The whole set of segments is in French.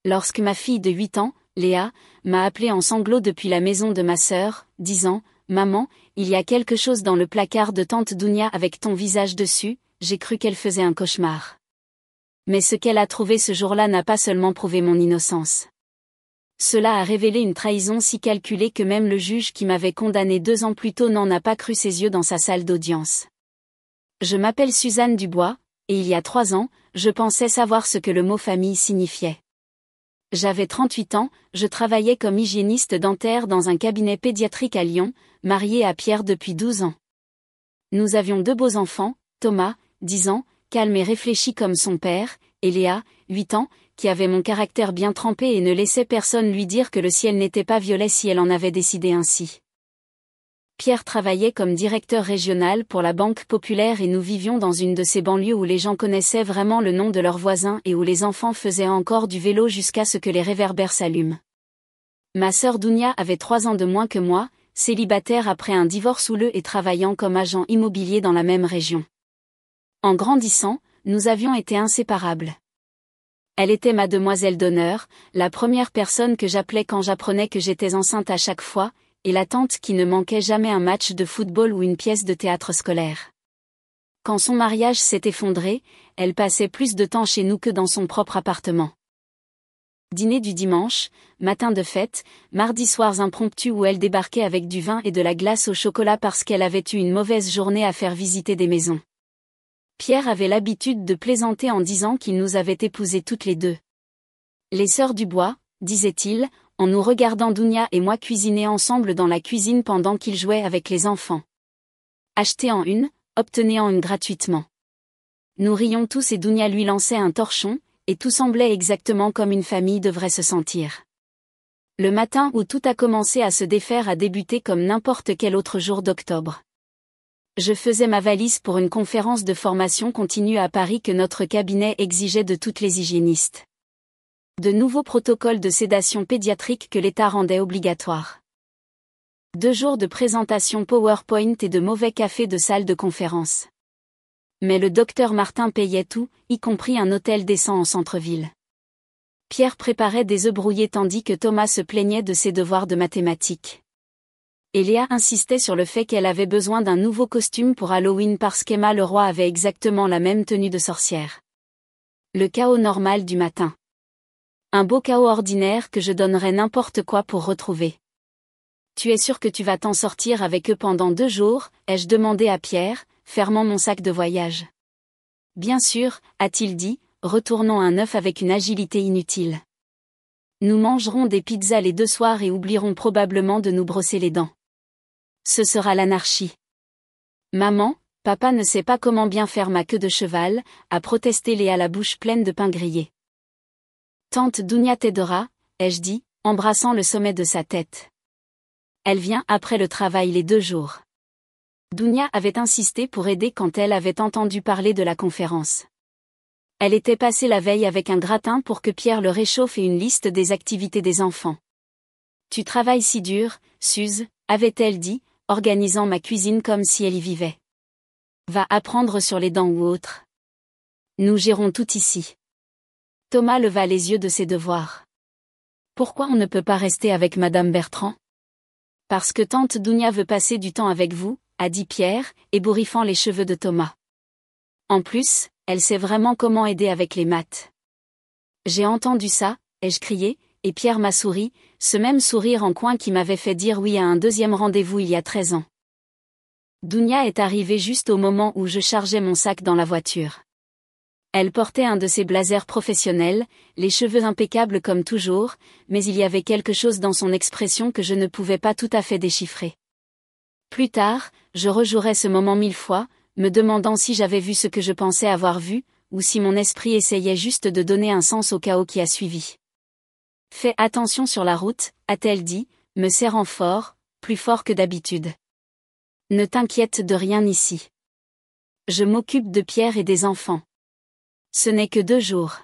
Lorsque ma fille de 8 ans, Léa, m'a appelé en sanglots depuis la maison de ma sœur, disant « Maman, il y a quelque chose dans le placard de tante Dounia avec ton visage dessus », j'ai cru qu'elle faisait un cauchemar. Mais ce qu'elle a trouvé ce jour-là n'a pas seulement prouvé mon innocence. Cela a révélé une trahison si calculée que même le juge qui m'avait condamné 2 ans plus tôt n'en a pas cru ses yeux dans sa salle d'audience. Je m'appelle Suzanne Dubois, et il y a 3 ans, je pensais savoir ce que le mot famille signifiait. J'avais 38 ans, je travaillais comme hygiéniste dentaire dans un cabinet pédiatrique à Lyon, mariée à Pierre depuis 12 ans. Nous avions 2 beaux enfants, Thomas, 10 ans, calme et réfléchi comme son père, et Léa, 8 ans, qui avait mon caractère bien trempé et ne laissait personne lui dire que le ciel n'était pas violet si elle en avait décidé ainsi. Pierre travaillait comme directeur régional pour la Banque Populaire et nous vivions dans une de ces banlieues où les gens connaissaient vraiment le nom de leurs voisins et où les enfants faisaient encore du vélo jusqu'à ce que les réverbères s'allument. Ma sœur Dounia avait 3 ans de moins que moi, célibataire après un divorce houleux et travaillant comme agent immobilier dans la même région. En grandissant, nous avions été inséparables. Elle était ma demoiselle d'honneur, la première personne que j'appelais quand j'apprenais que j'étais enceinte à chaque fois, et la tante qui ne manquait jamais un match de football ou une pièce de théâtre scolaire. Quand son mariage s'est effondré, elle passait plus de temps chez nous que dans son propre appartement. Dîner du dimanche, matin de fête, mardi soirs impromptus où elle débarquait avec du vin et de la glace au chocolat parce qu'elle avait eu une mauvaise journée à faire visiter des maisons. Pierre avait l'habitude de plaisanter en disant qu'il nous avait épousées toutes les 2. Les sœurs Dubois, disait-il, en nous regardant Dounia et moi cuisiner ensemble dans la cuisine pendant qu'il jouait avec les enfants. Achetez en une, obtenez en une gratuitement. Nous rions tous et Dounia lui lançait un torchon, et tout semblait exactement comme une famille devrait se sentir. Le matin où tout a commencé à se défaire a débuté comme n'importe quel autre jour d'octobre. Je faisais ma valise pour une conférence de formation continue à Paris que notre cabinet exigeait de toutes les hygiénistes. De nouveaux protocoles de sédation pédiatrique que l'État rendait obligatoires. 2 jours de présentation PowerPoint et de mauvais café de salle de conférence. Mais le docteur Martin payait tout, y compris un hôtel décent en centre-ville. Pierre préparait des œufs brouillés tandis que Thomas se plaignait de ses devoirs de mathématiques. Et Léa insistait sur le fait qu'elle avait besoin d'un nouveau costume pour Halloween parce qu'Emma le roi avait exactement la même tenue de sorcière. Le chaos normal du matin. Un beau chaos ordinaire que je donnerais n'importe quoi pour retrouver. Tu es sûr que tu vas t'en sortir avec eux pendant 2 jours, ai-je demandé à Pierre, fermant mon sac de voyage. Bien sûr, a-t-il dit, retournant un œuf avec une agilité inutile. Nous mangerons des pizzas les 2 soirs et oublierons probablement de nous brosser les dents. Ce sera l'anarchie. Maman, papa ne sait pas comment bien faire ma queue de cheval, a protesté Léa la bouche pleine de pain grillé. Tante Dounia t'aidera, ai-je dit, embrassant le sommet de sa tête. Elle vient après le travail les 2 jours. Dounia avait insisté pour aider quand elle avait entendu parler de la conférence. Elle était passée la veille avec un gratin pour que Pierre le réchauffe et une liste des activités des enfants. Tu travailles si dur, Suze, avait-elle dit, organisant ma cuisine comme si elle y vivait. Va apprendre sur les dents ou autre. Nous gérons tout ici. Thomas leva les yeux de ses devoirs. Pourquoi on ne peut pas rester avec Madame Bertrand? Parce que tante Dounia veut passer du temps avec vous, a dit Pierre, ébouriffant les cheveux de Thomas. En plus, elle sait vraiment comment aider avec les maths. J'ai entendu ça, ai-je crié, et Pierre m'a souri, ce même sourire en coin qui m'avait fait dire oui à un 2e rendez-vous il y a 13 ans. Dounia est arrivée juste au moment où je chargeais mon sac dans la voiture. Elle portait un de ses blazers professionnels, les cheveux impeccables comme toujours, mais il y avait quelque chose dans son expression que je ne pouvais pas tout à fait déchiffrer. Plus tard, je rejouerais ce moment 1000 fois, me demandant si j'avais vu ce que je pensais avoir vu, ou si mon esprit essayait juste de donner un sens au chaos qui a suivi. Fais attention sur la route, a-t-elle dit, me serrant fort, plus fort que d'habitude. Ne t'inquiète de rien ici. Je m'occupe de Pierre et des enfants. Ce n'est que 2 jours.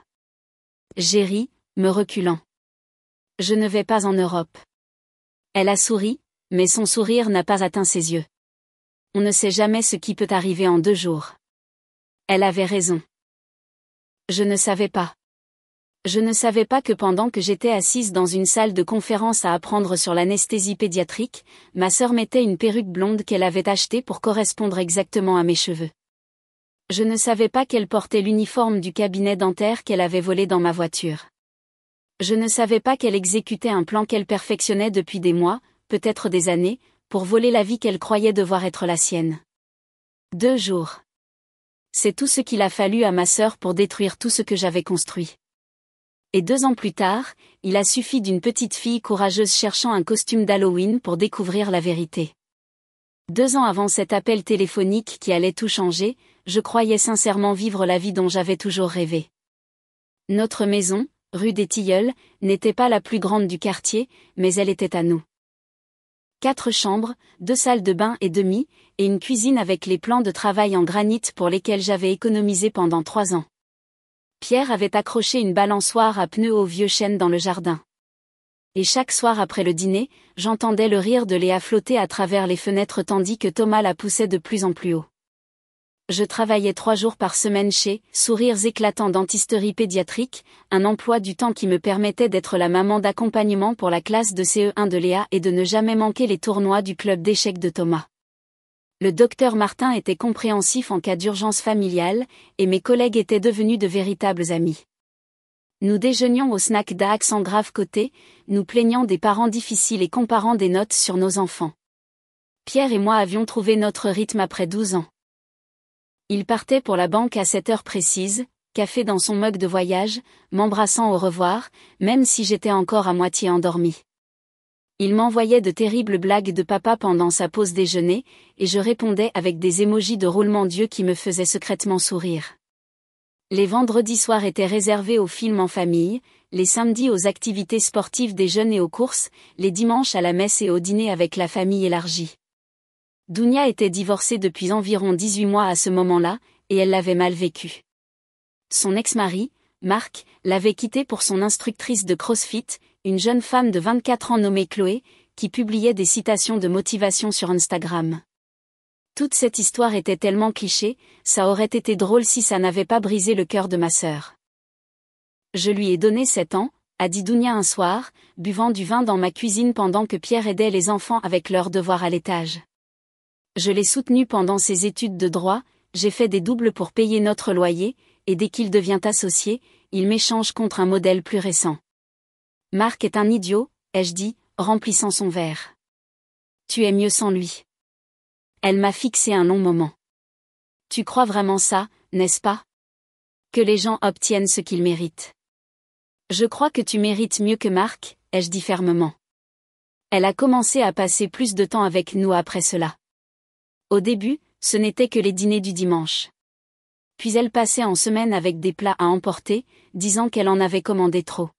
J'ai ri, me reculant. Je ne vais pas en Europe. Elle a souri, mais son sourire n'a pas atteint ses yeux. On ne sait jamais ce qui peut arriver en 2 jours. Elle avait raison. Je ne savais pas. Je ne savais pas que pendant que j'étais assise dans une salle de conférence à apprendre sur l'anesthésie pédiatrique, ma sœur mettait une perruque blonde qu'elle avait achetée pour correspondre exactement à mes cheveux. Je ne savais pas qu'elle portait l'uniforme du cabinet dentaire qu'elle avait volé dans ma voiture. Je ne savais pas qu'elle exécutait un plan qu'elle perfectionnait depuis des mois, peut-être des années, pour voler la vie qu'elle croyait devoir être la sienne. 2 jours. C'est tout ce qu'il a fallu à ma sœur pour détruire tout ce que j'avais construit. Et 2 ans plus tard, il a suffi d'une petite fille courageuse cherchant un costume d'Halloween pour découvrir la vérité. 2 ans avant cet appel téléphonique qui allait tout changer, je croyais sincèrement vivre la vie dont j'avais toujours rêvé. Notre maison, rue des Tilleuls, n'était pas la plus grande du quartier, mais elle était à nous. 4 chambres, 2 salles de bain et demie, et une cuisine avec les plans de travail en granit pour lesquels j'avais économisé pendant 3 ans. Pierre avait accroché une balançoire à pneus au vieux chêne dans le jardin. Et chaque soir après le dîner, j'entendais le rire de Léa flotter à travers les fenêtres tandis que Thomas la poussait de plus en plus haut. Je travaillais 3 jours par semaine chez Sourires éclatants dentisterie pédiatrique, un emploi du temps qui me permettait d'être la maman d'accompagnement pour la classe de CE1 de Léa et de ne jamais manquer les tournois du club d'échecs de Thomas. Le docteur Martin était compréhensif en cas d'urgence familiale, et mes collègues étaient devenus de véritables amis. Nous déjeunions au snack d'accent grave côté, nous plaignant des parents difficiles et comparant des notes sur nos enfants. Pierre et moi avions trouvé notre rythme après 12 ans. Il partait pour la banque à 7 heures précises, café dans son mug de voyage, m'embrassant au revoir, même si j'étais encore à moitié endormie. Il m'envoyait de terribles blagues de papa pendant sa pause déjeuner, et je répondais avec des émojis de roulement d'yeux qui me faisaient secrètement sourire. Les vendredis soirs étaient réservés aux films en famille, les samedis aux activités sportives des jeunes et aux courses, les dimanches à la messe et au dîner avec la famille élargie. Dounia était divorcée depuis environ 18 mois à ce moment-là, et elle l'avait mal vécu. Son ex-mari, Marc, l'avait quittée pour son instructrice de CrossFit, une jeune femme de 24 ans nommée Chloé, qui publiait des citations de motivation sur Instagram. Toute cette histoire était tellement cliché, ça aurait été drôle si ça n'avait pas brisé le cœur de ma sœur. Je lui ai donné 7 ans, a dit Dounia un soir, buvant du vin dans ma cuisine pendant que Pierre aidait les enfants avec leurs devoirs à l'étage. Je l'ai soutenu pendant ses études de droit, j'ai fait des doubles pour payer notre loyer, et dès qu'il devient associé, il m'échange contre un modèle plus récent. Marc est un idiot, ai-je dit, remplissant son verre. Tu es mieux sans lui. Elle m'a fixé un long moment. Tu crois vraiment ça, n'est-ce pas? Que les gens obtiennent ce qu'ils méritent. Je crois que tu mérites mieux que Marc, ai-je dit fermement. Elle a commencé à passer plus de temps avec nous après cela. Au début, ce n'était que les dîners du dimanche. Puis elle passait en semaine avec des plats à emporter, disant qu'elle en avait commandé trop.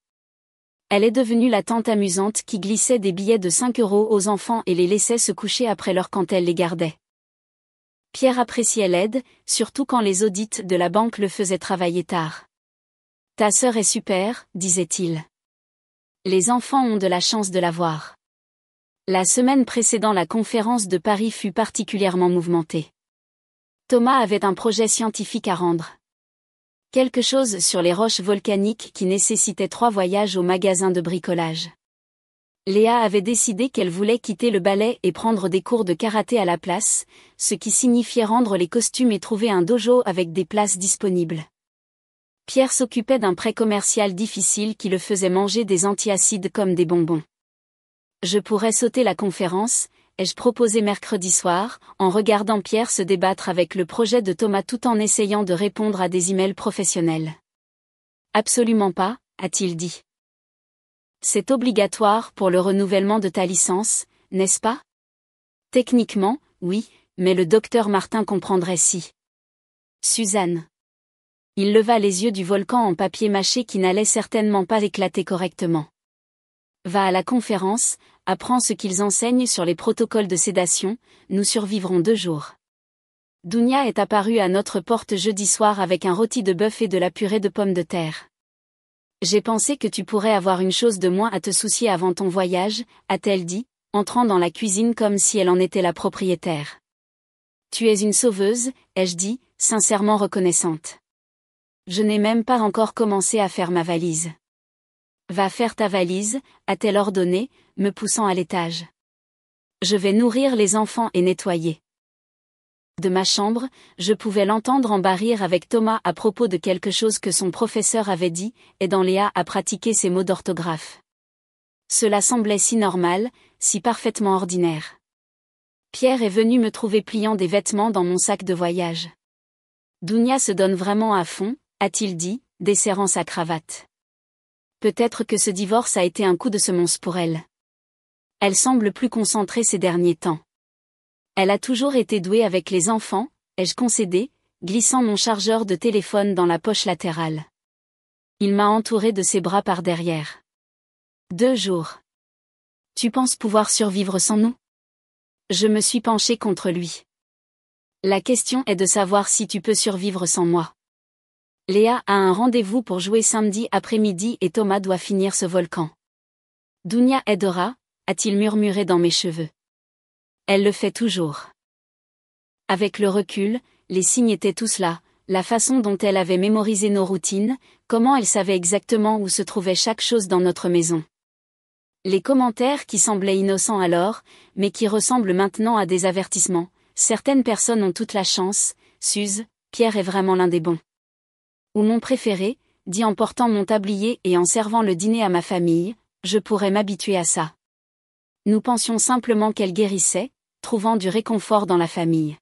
Elle est devenue la tante amusante qui glissait des billets de 5 € aux enfants et les laissait se coucher après l'heure quand elle les gardait. Pierre appréciait l'aide, surtout quand les audits de la banque le faisaient travailler tard. Ta sœur est super, disait-il. Les enfants ont de la chance de la voir. La semaine précédant la conférence de Paris fut particulièrement mouvementée. Thomas avait un projet scientifique à rendre. Quelque chose sur les roches volcaniques qui nécessitait 3 voyages au magasin de bricolage. Léa avait décidé qu'elle voulait quitter le ballet et prendre des cours de karaté à la place, ce qui signifiait rendre les costumes et trouver un dojo avec des places disponibles. Pierre s'occupait d'un prêt commercial difficile qui le faisait manger des antiacides comme des bonbons. Je pourrais sauter la conférence, ai-je proposé mercredi soir, en regardant Pierre se débattre avec le projet de Thomas tout en essayant de répondre à des emails professionnels. Absolument pas, a-t-il dit. C'est obligatoire pour le renouvellement de ta licence, n'est-ce pas? Techniquement, oui, mais le docteur Martin comprendrait si. Suzanne. Il leva les yeux du volcan en papier mâché qui n'allait certainement pas éclater correctement. Va à la conférence, apprends ce qu'ils enseignent sur les protocoles de sédation, nous survivrons 2 jours. Dounia est apparue à notre porte jeudi soir avec un rôti de bœuf et de la purée de pommes de terre. J'ai pensé que tu pourrais avoir une chose de moins à te soucier avant ton voyage, a-t-elle dit, entrant dans la cuisine comme si elle en était la propriétaire. Tu es une sauveuse, ai-je dit, sincèrement reconnaissante. Je n'ai même pas encore commencé à faire ma valise. Va faire ta valise, a-t-elle ordonné, me poussant à l'étage. Je vais nourrir les enfants et nettoyer. De ma chambre, je pouvais l'entendre en rire avec Thomas à propos de quelque chose que son professeur avait dit, aidant Léa à pratiquer ses mots d'orthographe. Cela semblait si normal, si parfaitement ordinaire. Pierre est venu me trouver pliant des vêtements dans mon sac de voyage. Dounia se donne vraiment à fond, a-t-il dit, desserrant sa cravate. Peut-être que ce divorce a été un coup de semonce pour elle. Elle semble plus concentrée ces derniers temps. Elle a toujours été douée avec les enfants, ai-je concédé, glissant mon chargeur de téléphone dans la poche latérale. Il m'a entouré de ses bras par derrière. 2 jours. Tu penses pouvoir survivre sans nous? Je me suis penchée contre lui. La question est de savoir si tu peux survivre sans moi. Léa a un rendez-vous pour jouer samedi après-midi et Thomas doit finir ce volcan. Dounia aidera, a-t-il murmuré dans mes cheveux. Elle le fait toujours. Avec le recul, les signes étaient tous là, la façon dont elle avait mémorisé nos routines, comment elle savait exactement où se trouvait chaque chose dans notre maison. Les commentaires qui semblaient innocents alors, mais qui ressemblent maintenant à des avertissements. Certaines personnes ont toute la chance, Suze, Pierre est vraiment l'un des bons. Ou mon préféré, dit en portant mon tablier et en servant le dîner à ma famille, je pourrais m'habituer à ça. Nous pensions simplement qu'elle guérissait, trouvant du réconfort dans la famille.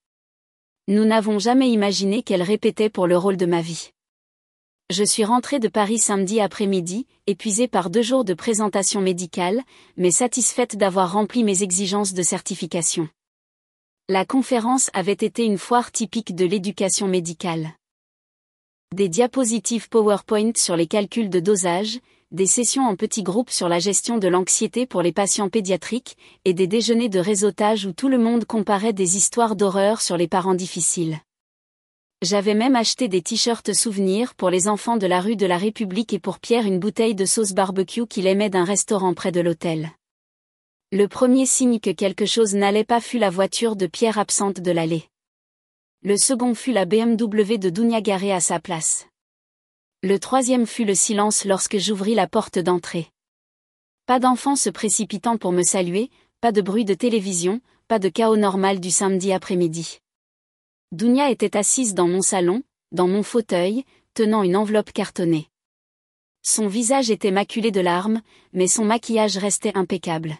Nous n'avons jamais imaginé qu'elle répétait pour le rôle de ma vie. Je suis rentrée de Paris samedi après-midi, épuisée par 2 jours de présentation médicale, mais satisfaite d'avoir rempli mes exigences de certification. La conférence avait été une foire typique de l'éducation médicale. Des diapositives PowerPoint sur les calculs de dosage, des sessions en petits groupes sur la gestion de l'anxiété pour les patients pédiatriques, et des déjeuners de réseautage où tout le monde comparait des histoires d'horreur sur les parents difficiles. J'avais même acheté des t-shirts souvenirs pour les enfants de la rue de la République et pour Pierre une bouteille de sauce barbecue qu'il aimait d'un restaurant près de l'hôtel. Le premier signe que quelque chose n'allait pas fut la voiture de Pierre absente de l'allée. Le second fut la BMW de Dounia garée à sa place. Le troisième fut le silence lorsque j'ouvris la porte d'entrée. Pas d'enfants se précipitant pour me saluer, pas de bruit de télévision, pas de chaos normal du samedi après-midi. Dounia était assise dans mon salon, dans mon fauteuil, tenant une enveloppe cartonnée. Son visage était maculé de larmes, mais son maquillage restait impeccable.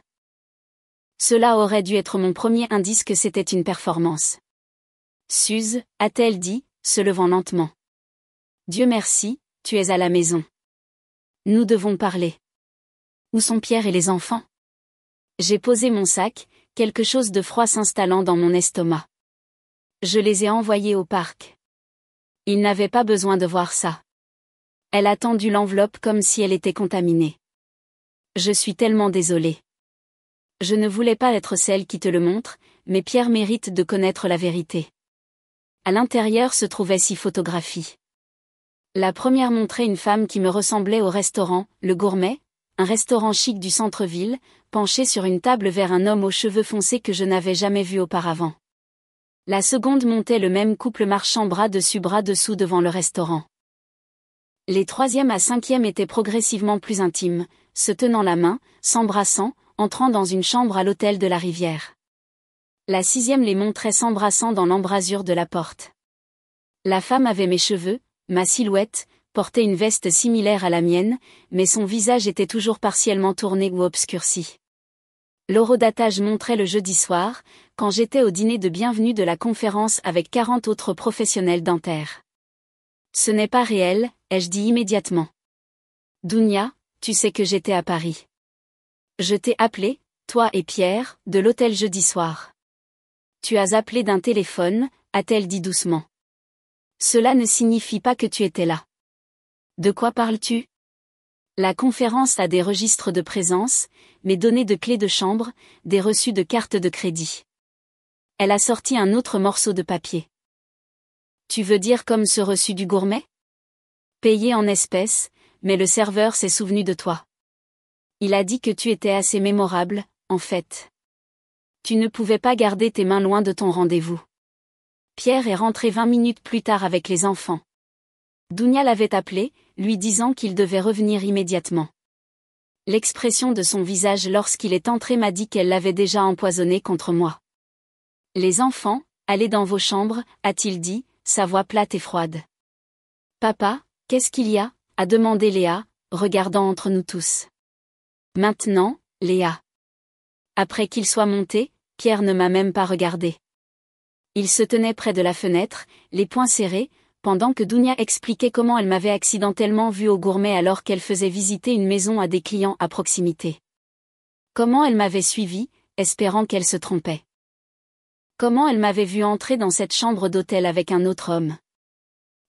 Cela aurait dû être mon premier indice que c'était une performance. Suze, a-t-elle dit, se levant lentement. Dieu merci, tu es à la maison. Nous devons parler. Où sont Pierre et les enfants? J'ai posé mon sac, quelque chose de froid s'installant dans mon estomac. Je les ai envoyés au parc. Ils n'avaient pas besoin de voir ça. Elle a tendu l'enveloppe comme si elle était contaminée. Je suis tellement désolée. Je ne voulais pas être celle qui te le montre, mais Pierre mérite de connaître la vérité. À l'intérieur se trouvaient 6 photographies. La première montrait une femme qui me ressemblait au restaurant, Le Gourmet, un restaurant chic du centre-ville, penchée sur une table vers un homme aux cheveux foncés que je n'avais jamais vu auparavant. La seconde montait le même couple marchant bras dessus bras dessous devant le restaurant. Les 3e à 5e étaient progressivement plus intimes, se tenant la main, s'embrassant, entrant dans une chambre à l'hôtel de la Rivière. La 6e les montrait s'embrassant dans l'embrasure de la porte. La femme avait mes cheveux, ma silhouette, portait une veste similaire à la mienne, mais son visage était toujours partiellement tourné ou obscurci. L'horodatage montrait le jeudi soir, quand j'étais au dîner de bienvenue de la conférence avec 40 autres professionnels dentaires. Ce n'est pas réel, ai-je dit immédiatement. Dounia, tu sais que j'étais à Paris. Je t'ai appelé, toi et Pierre, de l'hôtel jeudi soir. Tu as appelé d'un téléphone, a-t-elle dit doucement. Cela ne signifie pas que tu étais là. De quoi parles-tu? La conférence a des registres de présence, mes données de clés de chambre, des reçus de cartes de crédit. Elle a sorti un autre morceau de papier. Tu veux dire comme ce reçu du Gourmet? Payé en espèces, mais le serveur s'est souvenu de toi. Il a dit que tu étais assez mémorable, en fait. Tu ne pouvais pas garder tes mains loin de ton rendez-vous. Pierre est rentré 20 minutes plus tard avec les enfants. Dounia l'avait appelé, lui disant qu'il devait revenir immédiatement. L'expression de son visage lorsqu'il est entré m'a dit qu'elle l'avait déjà empoisonné contre moi. Les enfants, allez dans vos chambres, a-t-il dit, sa voix plate et froide. Papa, qu'est-ce qu'il y a, a demandé Léa, regardant entre nous tous. Maintenant, Léa. Après qu'il soit monté, Pierre ne m'a même pas regardé. Il se tenait près de la fenêtre, les poings serrés, pendant que Dounia expliquait comment elle m'avait accidentellement vue au Gourmet alors qu'elle faisait visiter une maison à des clients à proximité. Comment elle m'avait suivi, espérant qu'elle se trompait. Comment elle m'avait vu entrer dans cette chambre d'hôtel avec un autre homme.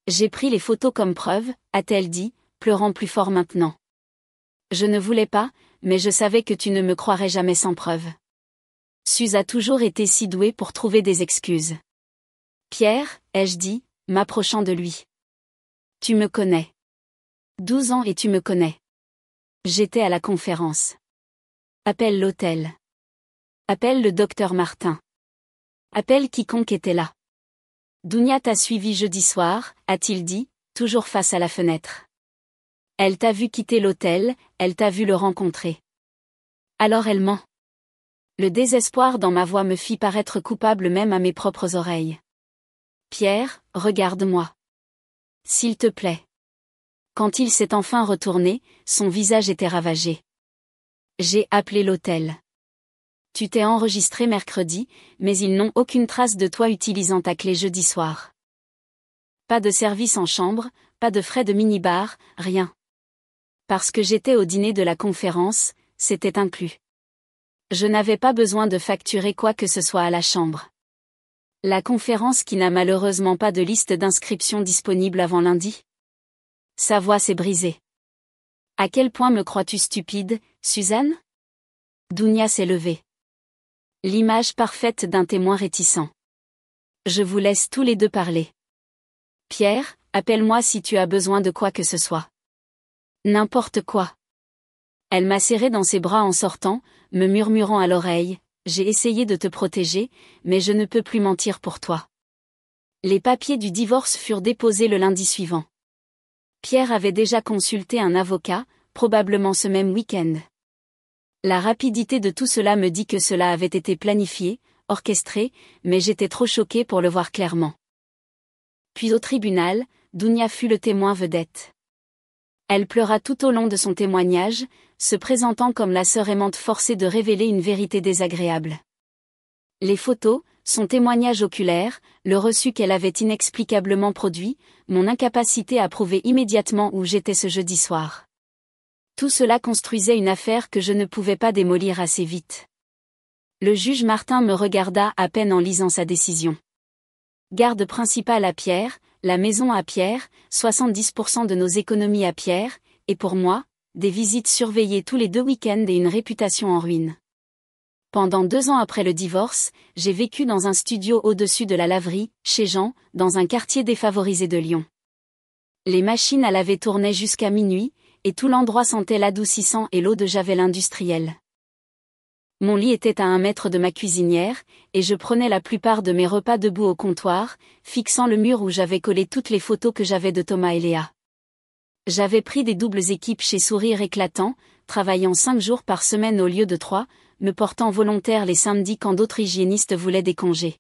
J'ai pris les photos comme preuve, a-t-elle dit, pleurant plus fort maintenant. Je ne voulais pas, mais je savais que tu ne me croirais jamais sans preuve. Suze a toujours été si douée pour trouver des excuses. Pierre, ai-je dit, m'approchant de lui. Tu me connais. 12 ans et tu me connais. J'étais à la conférence. Appelle l'hôtel. Appelle le docteur Martin. Appelle quiconque était là. Dounia t'a suivi jeudi soir, a-t-il dit, toujours face à la fenêtre. Elle t'a vu quitter l'hôtel, elle t'a vu le rencontrer. Alors elle ment. Le désespoir dans ma voix me fit paraître coupable même à mes propres oreilles. Pierre, regarde-moi. S'il te plaît. Quand il s'est enfin retourné, son visage était ravagé. J'ai appelé l'hôtel. Tu t'es enregistré mercredi, mais ils n'ont aucune trace de toi utilisant ta clé jeudi soir. Pas de service en chambre, pas de frais de minibar, rien. Parce que j'étais au dîner de la conférence, c'était inclus. Je n'avais pas besoin de facturer quoi que ce soit à la chambre. La conférence qui n'a malheureusement pas de liste d'inscription disponible avant lundi. Sa voix s'est brisée. À quel point me crois-tu stupide, Suzanne? Dounia s'est levée. L'image parfaite d'un témoin réticent. Je vous laisse tous les deux parler. Pierre, appelle-moi si tu as besoin de quoi que ce soit. N'importe quoi. Elle m'a serré dans ses bras en sortant, me murmurant à l'oreille, j'ai essayé de te protéger, mais je ne peux plus mentir pour toi. Les papiers du divorce furent déposés le lundi suivant. Pierre avait déjà consulté un avocat, probablement ce même week-end. La rapidité de tout cela me dit que cela avait été planifié, orchestré, mais j'étais trop choquée pour le voir clairement. Puis au tribunal, Dounia fut le témoin vedette. Elle pleura tout au long de son témoignage, se présentant comme la sœur aimante forcée de révéler une vérité désagréable. Les photos, son témoignage oculaire, le reçu qu'elle avait inexplicablement produit, mon incapacité à prouver immédiatement où j'étais ce jeudi soir. Tout cela construisait une affaire que je ne pouvais pas démolir assez vite. Le juge Martin me regarda à peine en lisant sa décision. Garde principale à Pierre, la maison à Pierre, 70% de nos économies à Pierre, et pour moi, des visites surveillées tous les 2 week-ends et une réputation en ruine. Pendant 2 ans après le divorce, j'ai vécu dans un studio au-dessus de la laverie, chez Jean, dans un quartier défavorisé de Lyon. Les machines à laver tournaient jusqu'à minuit, et tout l'endroit sentait l'adoucissant et l'eau de javel industrielle. Mon lit était à 1 mètre de ma cuisinière, et je prenais la plupart de mes repas debout au comptoir, fixant le mur où j'avais collé toutes les photos que j'avais de Thomas et Léa. J'avais pris des doubles équipes chez Sourire Éclatant, travaillant 5 jours par semaine au lieu de 3, me portant volontaire les samedis quand d'autres hygiénistes voulaient des congés.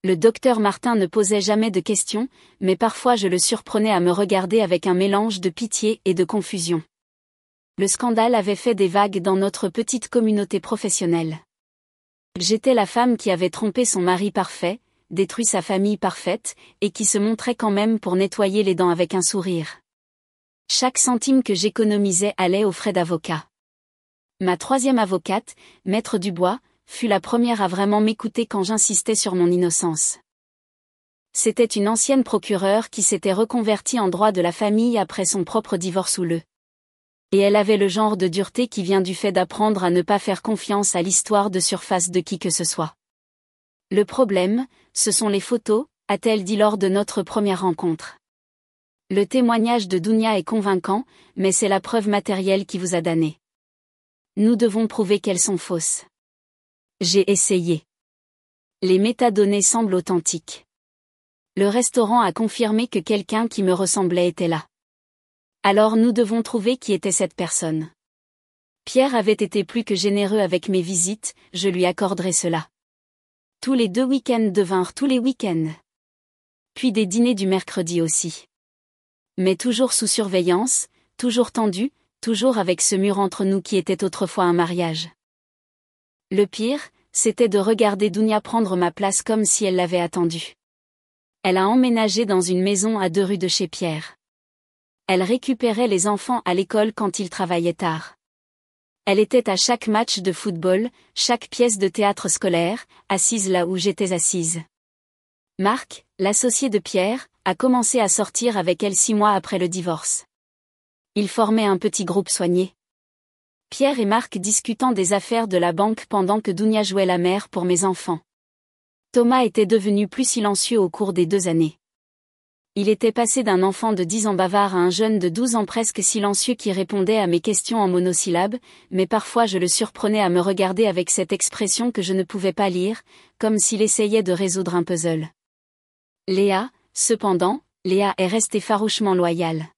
Le docteur Martin ne posait jamais de questions, mais parfois je le surprenais à me regarder avec un mélange de pitié et de confusion. Le scandale avait fait des vagues dans notre petite communauté professionnelle. J'étais la femme qui avait trompé son mari parfait, détruit sa famille parfaite, et qui se montrait quand même pour nettoyer les dents avec un sourire. Chaque centime que j'économisais allait aux frais d'avocat. Ma 3e avocate, Maître Dubois, fut la première à vraiment m'écouter quand j'insistais sur mon innocence. C'était une ancienne procureure qui s'était reconvertie en droit de la famille après son propre divorce houleux. Et elle avait le genre de dureté qui vient du fait d'apprendre à ne pas faire confiance à l'histoire de surface de qui que ce soit. Le problème, ce sont les photos, a-t-elle dit lors de notre première rencontre. Le témoignage de Dounia est convaincant, mais c'est la preuve matérielle qui vous a damné. Nous devons prouver qu'elles sont fausses. J'ai essayé. Les métadonnées semblent authentiques. Le restaurant a confirmé que quelqu'un qui me ressemblait était là. Alors nous devons trouver qui était cette personne. Pierre avait été plus que généreux avec mes visites, je lui accorderai cela. Tous les 2 week-ends devinrent tous les week-ends. Puis des dîners du mercredi aussi. Mais toujours sous surveillance, toujours tendu, toujours avec ce mur entre nous qui était autrefois un mariage. Le pire, c'était de regarder Dounia prendre ma place comme si elle l'avait attendue. Elle a emménagé dans une maison à 2 rues de chez Pierre. Elle récupérait les enfants à l'école quand ils travaillaient tard. Elle était à chaque match de football, chaque pièce de théâtre scolaire, assise là où j'étais assise. Marc, l'associé de Pierre, a commencé à sortir avec elle 6 mois après le divorce. Ils formaient un petit groupe soigné. Pierre et Marc discutant des affaires de la banque pendant que Dounia jouait la mère pour mes enfants. Thomas était devenu plus silencieux au cours des 2 années. Il était passé d'un enfant de 10 ans bavard à un jeune de 12 ans presque silencieux qui répondait à mes questions en monosyllabes, mais parfois je le surprenais à me regarder avec cette expression que je ne pouvais pas lire, comme s'il essayait de résoudre un puzzle. Léa, cependant, Léa est restée farouchement loyale.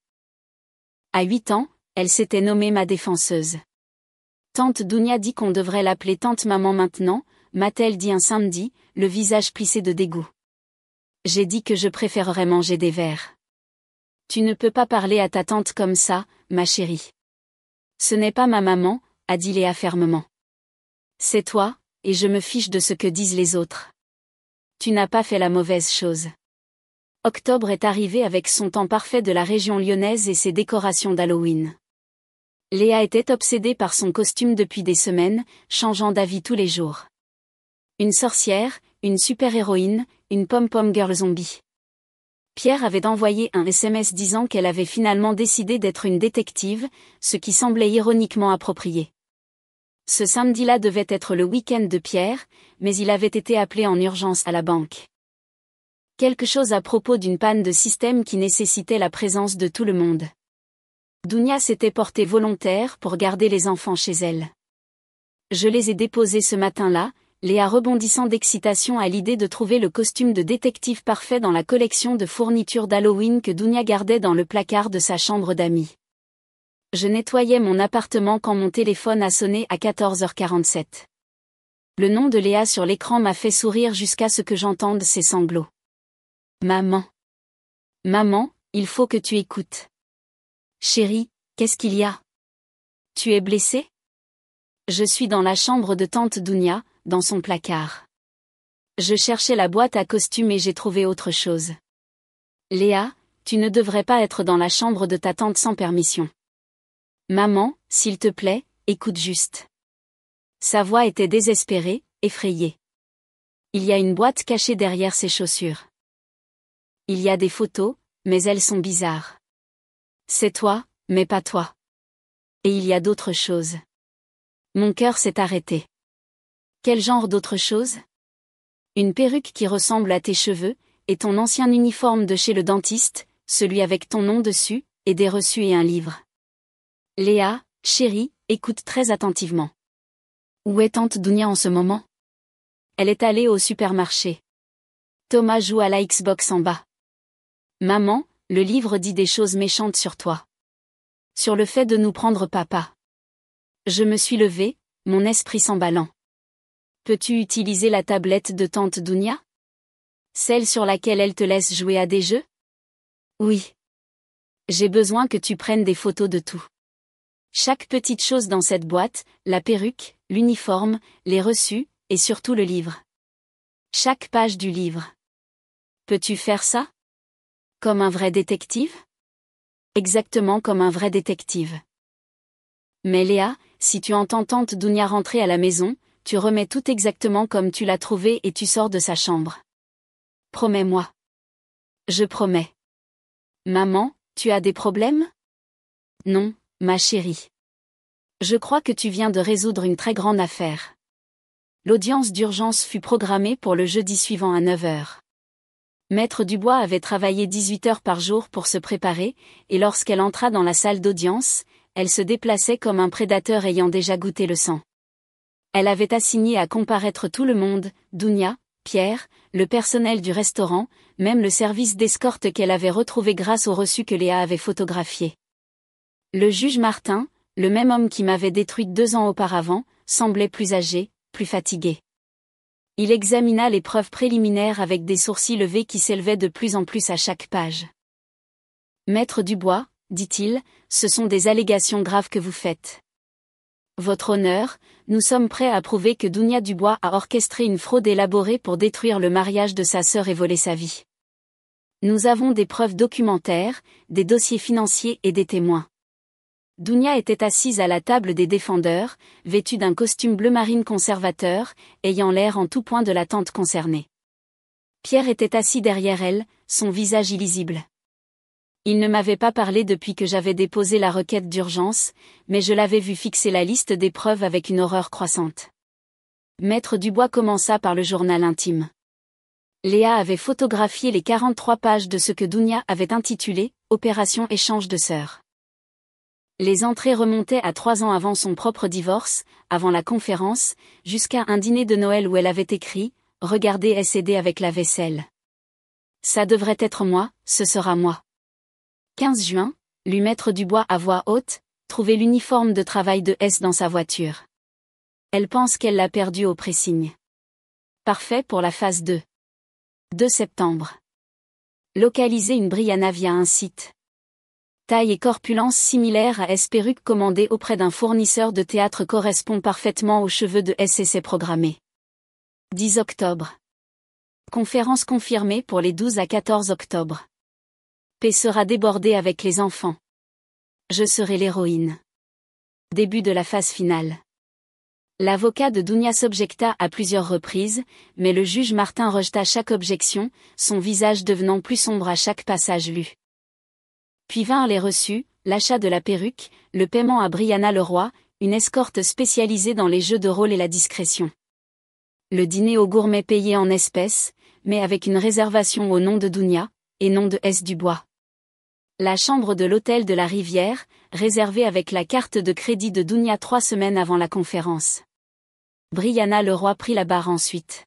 À 8 ans, elle s'était nommée ma défenseuse. Tante Dounia dit qu'on devrait l'appeler tante maman maintenant, m'a-t-elle dit un samedi, le visage plissé de dégoût. J'ai dit que je préférerais manger des vers. Tu ne peux pas parler à ta tante comme ça, ma chérie. Ce n'est pas ma maman, a dit Léa fermement. C'est toi, et je me fiche de ce que disent les autres. Tu n'as pas fait la mauvaise chose. Octobre est arrivé avec son temps parfait de la région lyonnaise et ses décorations d'Halloween. Léa était obsédée par son costume depuis des semaines, changeant d'avis tous les jours. Une sorcière, une super-héroïne, une pom-pom girl zombie. Pierre avait envoyé un SMS disant qu'elle avait finalement décidé d'être une détective, ce qui semblait ironiquement approprié. Ce samedi-là devait être le week-end de Pierre, mais il avait été appelé en urgence à la banque. Quelque chose à propos d'une panne de système qui nécessitait la présence de tout le monde. Dounia s'était portée volontaire pour garder les enfants chez elle. Je les ai déposés ce matin-là, Léa rebondissant d'excitation à l'idée de trouver le costume de détective parfait dans la collection de fournitures d'Halloween que Dounia gardait dans le placard de sa chambre d'amis. Je nettoyais mon appartement quand mon téléphone a sonné à 14h47. Le nom de Léa sur l'écran m'a fait sourire jusqu'à ce que j'entende ses sanglots. Maman. Maman, il faut que tu écoutes. Chérie, qu'est-ce qu'il y a? Tu es blessée? Je suis dans la chambre de tante Dounia, dans son placard. Je cherchais la boîte à costumes et j'ai trouvé autre chose. Léa, tu ne devrais pas être dans la chambre de ta tante sans permission. Maman, s'il te plaît, écoute juste. Sa voix était désespérée, effrayée. Il y a une boîte cachée derrière ses chaussures. Il y a des photos, mais elles sont bizarres. C'est toi, mais pas toi. Et il y a d'autres choses. Mon cœur s'est arrêté. Quel genre d'autre chose? Une perruque qui ressemble à tes cheveux, et ton ancien uniforme de chez le dentiste, celui avec ton nom dessus, et des reçus et un livre. Léa, chérie, écoute très attentivement. Où est tante Dounia en ce moment? Elle est allée au supermarché. Thomas joue à la Xbox en bas. Maman, le livre dit des choses méchantes sur toi. Sur le fait de nous prendre papa. Je me suis levée, mon esprit s'emballant. Peux-tu utiliser la tablette de tante Dounia? Celle sur laquelle elle te laisse jouer à des jeux? Oui. J'ai besoin que tu prennes des photos de tout. Chaque petite chose dans cette boîte, la perruque, l'uniforme, les reçus, et surtout le livre. Chaque page du livre. Peux-tu faire ça? Comme un vrai détective? Exactement comme un vrai détective. Mais Léa, si tu entends tante Dounia rentrer à la maison, tu remets tout exactement comme tu l'as trouvé et tu sors de sa chambre. Promets-moi. Je promets. Maman, tu as des problèmes? Non, ma chérie. Je crois que tu viens de résoudre une très grande affaire. L'audience d'urgence fut programmée pour le jeudi suivant à 9h. Maître Dubois avait travaillé 18 heures par jour pour se préparer, et lorsqu'elle entra dans la salle d'audience, elle se déplaçait comme un prédateur ayant déjà goûté le sang. Elle avait assigné à comparaître tout le monde, Dounia, Pierre, le personnel du restaurant, même le service d'escorte qu'elle avait retrouvé grâce au reçu que Léa avait photographié. Le juge Martin, le même homme qui m'avait détruite 2 ans auparavant, semblait plus âgé, plus fatigué. Il examina les preuves préliminaires avec des sourcils levés qui s'élevaient de plus en plus à chaque page. Maître Dubois, dit-il, ce sont des allégations graves que vous faites. Votre honneur, nous sommes prêts à prouver que Dounia Dubois a orchestré une fraude élaborée pour détruire le mariage de sa sœur et voler sa vie. Nous avons des preuves documentaires, des dossiers financiers et des témoins. Dounia était assise à la table des défendeurs, vêtue d'un costume bleu marine conservateur, ayant l'air en tout point de la tante concernée. Pierre était assis derrière elle, son visage illisible. Il ne m'avait pas parlé depuis que j'avais déposé la requête d'urgence, mais je l'avais vu fixer la liste des preuves avec une horreur croissante. Maître Dubois commença par le journal intime. Léa avait photographié les 43 pages de ce que Dounia avait intitulé « Opération échange de sœurs ». Les entrées remontaient à 3 ans avant son propre divorce, avant la conférence, jusqu'à un dîner de Noël où elle avait écrit « Regardez S&D avec la vaisselle. Ça devrait être moi, ce sera moi. » 15 juin, lut Maître Dubois à voix haute, trouver l'uniforme de travail de S dans sa voiture. Elle pense qu'elle l'a perdu au pressing. Parfait pour la phase 2. 2 septembre. Localiser une Brianna via un site. Taille et corpulence similaire à S. Perruque commandée auprès d'un fournisseur de théâtre correspond parfaitement aux cheveux de S. Essai programmé. 10 octobre. Conférence confirmée pour les 12 à 14 octobre. P sera débordée avec les enfants. Je serai l'héroïne. Début de la phase finale. L'avocat de Dounia s'objecta à plusieurs reprises, mais le juge Martin rejeta chaque objection, son visage devenant plus sombre à chaque passage lu. Puis vinrent les reçus, l'achat de la perruque, le paiement à Brianna Leroy, une escorte spécialisée dans les jeux de rôle et la discrétion. Le dîner au gourmet payé en espèces, mais avec une réservation au nom de Dounia, et non de S. Dubois. La chambre de l'hôtel de la Rivière, réservée avec la carte de crédit de Dounia 3 semaines avant la conférence. Brianna Leroy prit la barre ensuite.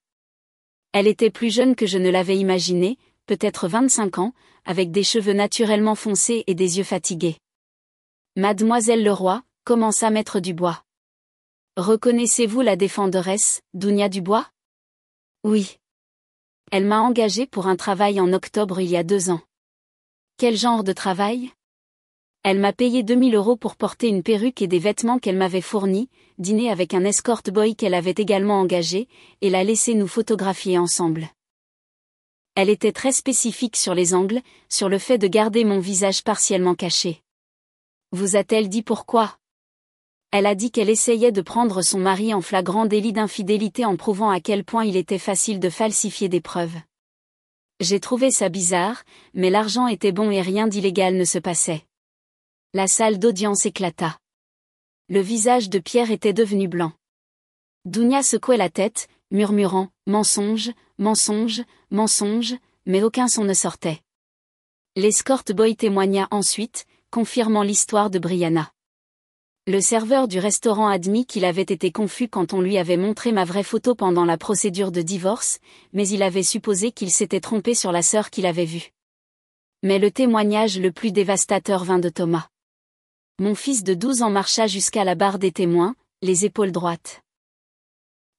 Elle était plus jeune que je ne l'avais imaginé, peut-être 25 ans, avec des cheveux naturellement foncés et des yeux fatigués. Mademoiselle Leroy, commença Maître Dubois. Reconnaissez-vous la défenderesse, Dounia Dubois? Oui. Elle m'a engagée pour un travail en octobre il y a 2 ans. Quel genre de travail? Elle m'a payé 2000 € pour porter une perruque et des vêtements qu'elle m'avait fournis, dîner avec un escort boy qu'elle avait également engagé, et l'a laissé nous photographier ensemble. Elle était très spécifique sur les angles, sur le fait de garder mon visage partiellement caché. Vous a-t-elle dit pourquoi? Elle a dit qu'elle essayait de prendre son mari en flagrant délit d'infidélité en prouvant à quel point il était facile de falsifier des preuves. J'ai trouvé ça bizarre, mais l'argent était bon et rien d'illégal ne se passait. La salle d'audience éclata. Le visage de Pierre était devenu blanc. Dounia secouait la tête, murmurant « mensonge, mensonge, mensonge », mais aucun son ne sortait. L'escort boy témoigna ensuite, confirmant l'histoire de Brianna. Le serveur du restaurant admit qu'il avait été confus quand on lui avait montré ma vraie photo pendant la procédure de divorce, mais il avait supposé qu'il s'était trompé sur la sœur qu'il avait vue. Mais le témoignage le plus dévastateur vint de Thomas. Mon fils de 12 ans marcha jusqu'à la barre des témoins, les épaules droites.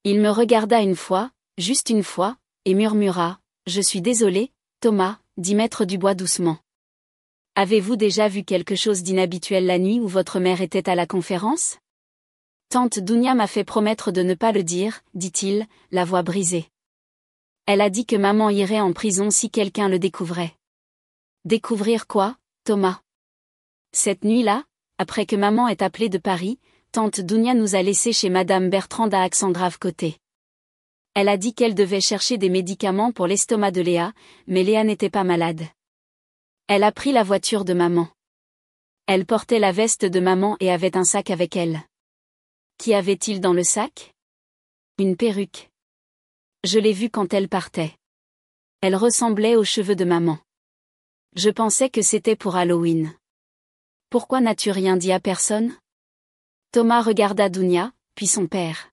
Il me regarda une fois, juste une fois, et murmura « Je suis désolé, Thomas », dit Maître Dubois doucement. Avez-vous déjà vu quelque chose d'inhabituel la nuit où votre mère était à la conférence? Tante Dounia m'a fait promettre de ne pas le dire, dit-il, la voix brisée. Elle a dit que maman irait en prison si quelqu'un le découvrait. Découvrir quoi, Thomas? Cette nuit-là, après que maman ait appelé de Paris, tante Dounia nous a laissés chez madame Bertrand à accent grave côté. Elle a dit qu'elle devait chercher des médicaments pour l'estomac de Léa, mais Léa n'était pas malade. Elle a pris la voiture de maman. Elle portait la veste de maman et avait un sac avec elle. Qu'y avait-il dans le sac? Une perruque. Je l'ai vue quand elle partait. Elle ressemblait aux cheveux de maman. Je pensais que c'était pour Halloween. Pourquoi n'as-tu rien dit à personne? Thomas regarda Dounia, puis son père.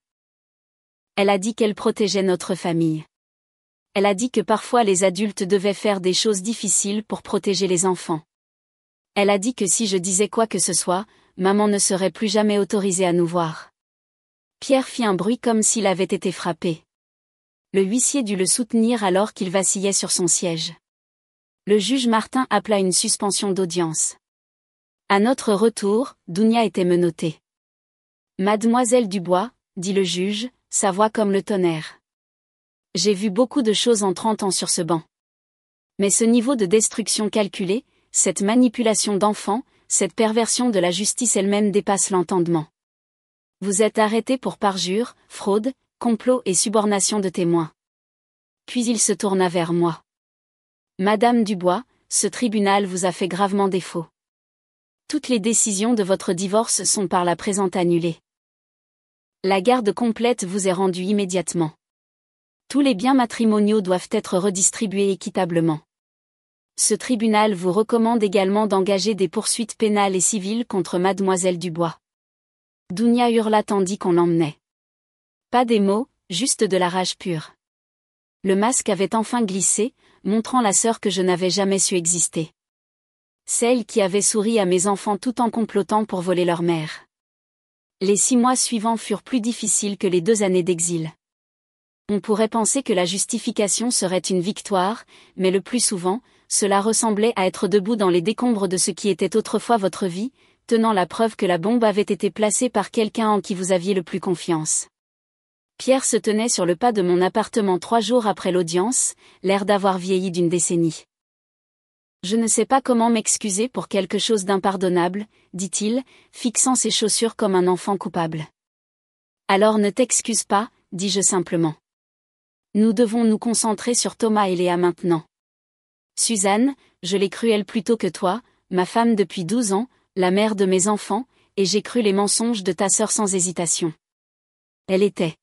Elle a dit qu'elle protégeait notre famille. Elle a dit que parfois les adultes devaient faire des choses difficiles pour protéger les enfants. Elle a dit que si je disais quoi que ce soit, maman ne serait plus jamais autorisée à nous voir. Pierre fit un bruit comme s'il avait été frappé. Le huissier dut le soutenir alors qu'il vacillait sur son siège. Le juge Martin appela une suspension d'audience. À notre retour, Dounia était menottée. Mademoiselle Dubois, dit le juge, sa voix comme le tonnerre. J'ai vu beaucoup de choses en 30 ans sur ce banc. Mais ce niveau de destruction calculée, cette manipulation d'enfants, cette perversion de la justice elle-même dépasse l'entendement. Vous êtes arrêté pour parjure, fraude, complot et subornation de témoins. Puis il se tourna vers moi. Madame Dubois, ce tribunal vous a fait gravement défaut. Toutes les décisions de votre divorce sont par la présente annulées. La garde complète vous est rendue immédiatement. Tous les biens matrimoniaux doivent être redistribués équitablement. Ce tribunal vous recommande également d'engager des poursuites pénales et civiles contre Mademoiselle Dubois. Dounia hurla tandis qu'on l'emmenait. Pas des mots, juste de la rage pure. Le masque avait enfin glissé, montrant la sœur que je n'avais jamais su exister. Celle qui avait souri à mes enfants tout en complotant pour voler leur mère. Les 6 mois suivants furent plus difficiles que les 2 années d'exil. On pourrait penser que la justification serait une victoire, mais le plus souvent, cela ressemblait à être debout dans les décombres de ce qui était autrefois votre vie, tenant la preuve que la bombe avait été placée par quelqu'un en qui vous aviez le plus confiance. Pierre se tenait sur le pas de mon appartement 3 jours après l'audience, l'air d'avoir vieilli d'une décennie. Je ne sais pas comment m'excuser pour quelque chose d'impardonnable, dit-il, fixant ses chaussures comme un enfant coupable. Alors ne t'excuse pas, dis-je simplement. Nous devons nous concentrer sur Thomas et Léa maintenant. Suzanne, je l'ai cru elle plutôt que toi, ma femme depuis 12 ans, la mère de mes enfants, et j'ai cru les mensonges de ta sœur sans hésitation. Elle était